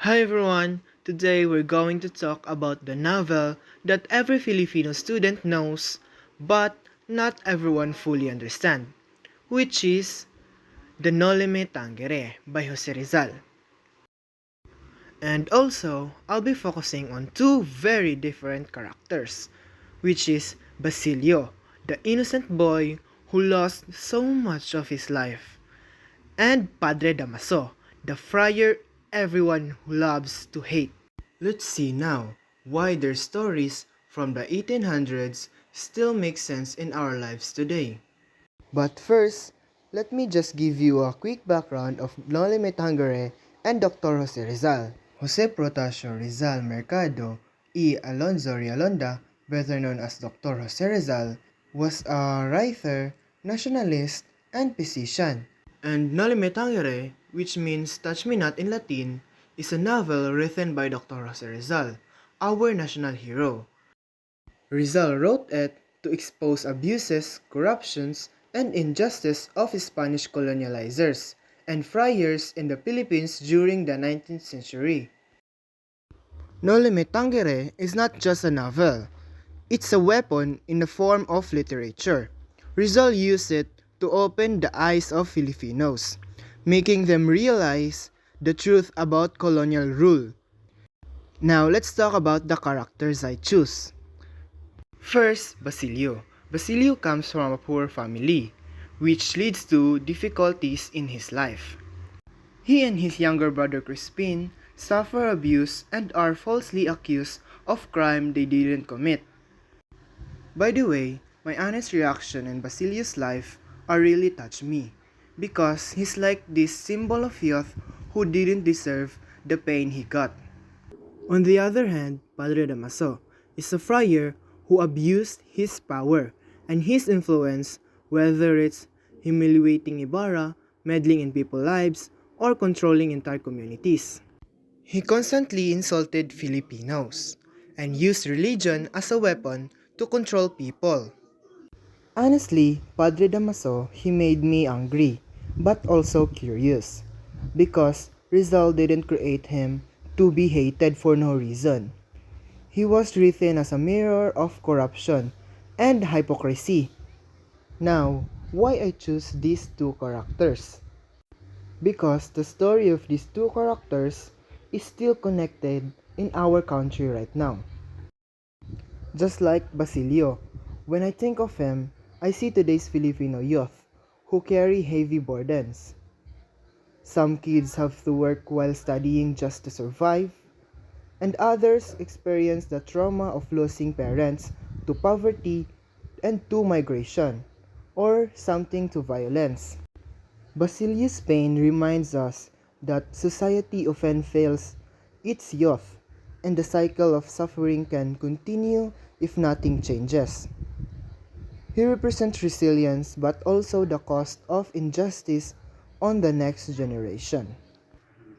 Hi everyone! Today we're going to talk about the novel that every Filipino student knows but not everyone fully understands, which is The Noli Me Tangere by Jose Rizal. And also, I'll be focusing on two very different characters, which is Basilio, the innocent boy who lost so much of his life, and Padre Damaso, the friar everyone loves to hate. Let's see now why their stories from the 1800s still make sense in our lives today. But first, let me just give you a quick background of Noli Me Tangere and Dr. Jose Rizal. Jose Protasio Rizal Mercado y Alonzo Rialonda, better known as Dr. Jose Rizal, was a writer, nationalist, and physician. And Noli Me Tangere, which means Touch Me Not in Latin, is a novel written by Dr. Jose Rizal, our national hero. Rizal wrote it to expose abuses, corruptions, and injustice of Spanish colonializers and friars in the Philippines during the 19th century. Noli Me Tangere is not just a novel. It's a weapon in the form of literature. Rizal used it to open the eyes of Filipinos, making them realize the truth about colonial rule. Now let's talk about the characters I choose. First, Basilio. Basilio comes from a poor family, which leads to difficulties in his life. He and his younger brother Crispin suffer abuse and are falsely accused of crime they didn't commit. By the way, my honest reaction in Basilio's life are really touch me because he's like this symbol of youth who didn't deserve the pain he got. On the other hand, Padre Damaso is a friar who abused his power and his influence, whether it's humiliating Ibarra, meddling in people's lives, or controlling entire communities. He constantly insulted Filipinos and used religion as a weapon to control people. Honestly, Padre Damaso, he made me angry, but also curious, because Rizal didn't create him to be hated for no reason. He was written as a mirror of corruption and hypocrisy. Now, why I choose these two characters? Because the story of these two characters is still connected in our country right now. Just like Basilio, when I think of him, I see today's Filipino youth who carry heavy burdens. Some kids have to work while studying just to survive, and others experience the trauma of losing parents to poverty and to migration, or something to violence. Basilio's pain reminds us that society often fails its youth, and the cycle of suffering can continue if nothing changes. He represents resilience but also the cost of injustice on the next generation.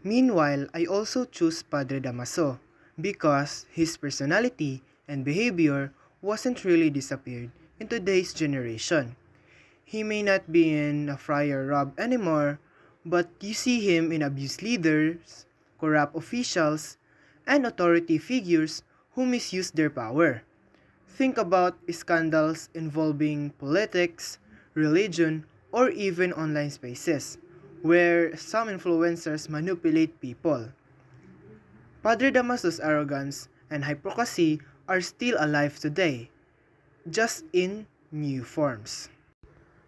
Meanwhile, I also choose Padre Damaso because his personality and behavior wasn't really disappeared in today's generation. He may not be in a friar rob anymore, but you see him in abused leaders, corrupt officials, and authority figures who misuse their power. Think about scandals involving politics, religion, or even online spaces, where some influencers manipulate people. Padre Damaso's arrogance and hypocrisy are still alive today, just in new forms.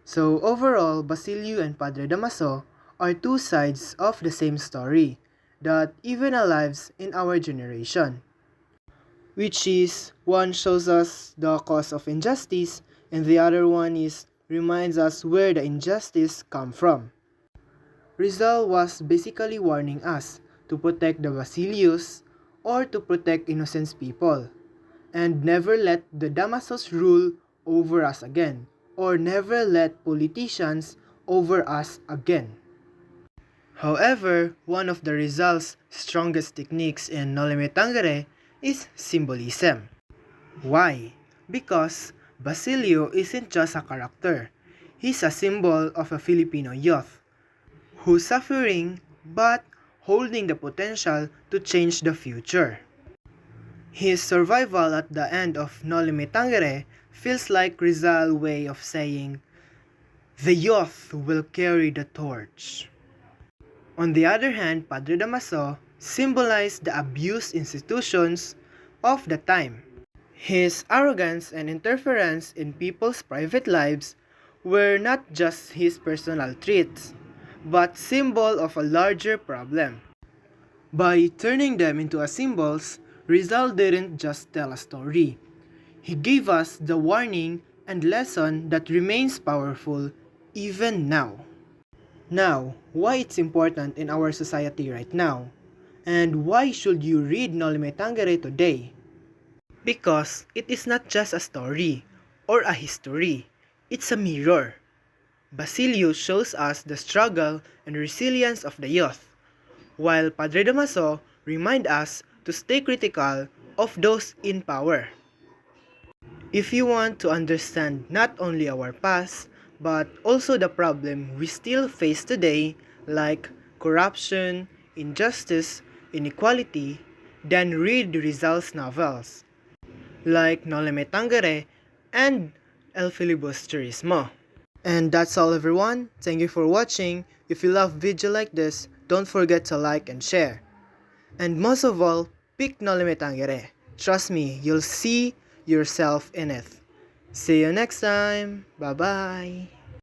So overall, Basilio and Padre Damaso are two sides of the same story that even alive in our generation, which is one shows us the cause of injustice and the other one is reminds us where the injustice come from. Rizal was basically warning us to protect the Basilios or to protect innocent people and never let the Damasos rule over us again or never let politicians over us again. However, one of the Rizal's strongest techniques in Noli Me Tangere is symbolism. Why? Because Basilio isn't just a character. He's a symbol of a Filipino youth who's suffering but holding the potential to change the future. His survival at the end of Noli Me Tangere feels like Rizal's way of saying, the youth will carry the torch. On the other hand, Padre Damaso symbolized the abused institutions of the time. His arrogance and interference in people's private lives were not just his personal traits, but symbol of a larger problem. By turning them into symbols, Rizal didn't just tell a story. He gave us the warning and lesson that remains powerful even now. Now, why it's important in our society right now? And why should you read Noli Me Tangere today? Because it is not just a story or a history, it's a mirror. Basilio shows us the struggle and resilience of the youth, while Padre Damaso reminds us to stay critical of those in power. If you want to understand not only our past, but also the problem we still face today, like corruption, injustice, inequality, then read Rizal's novels, like Noli Me Tangere and El Filibusterismo. And that's all everyone. Thank you for watching. If you love video like this, don't forget to like and share. And most of all, pick Noli Me Tangere. Trust me, you'll see yourself in it. See you next time. Bye-bye.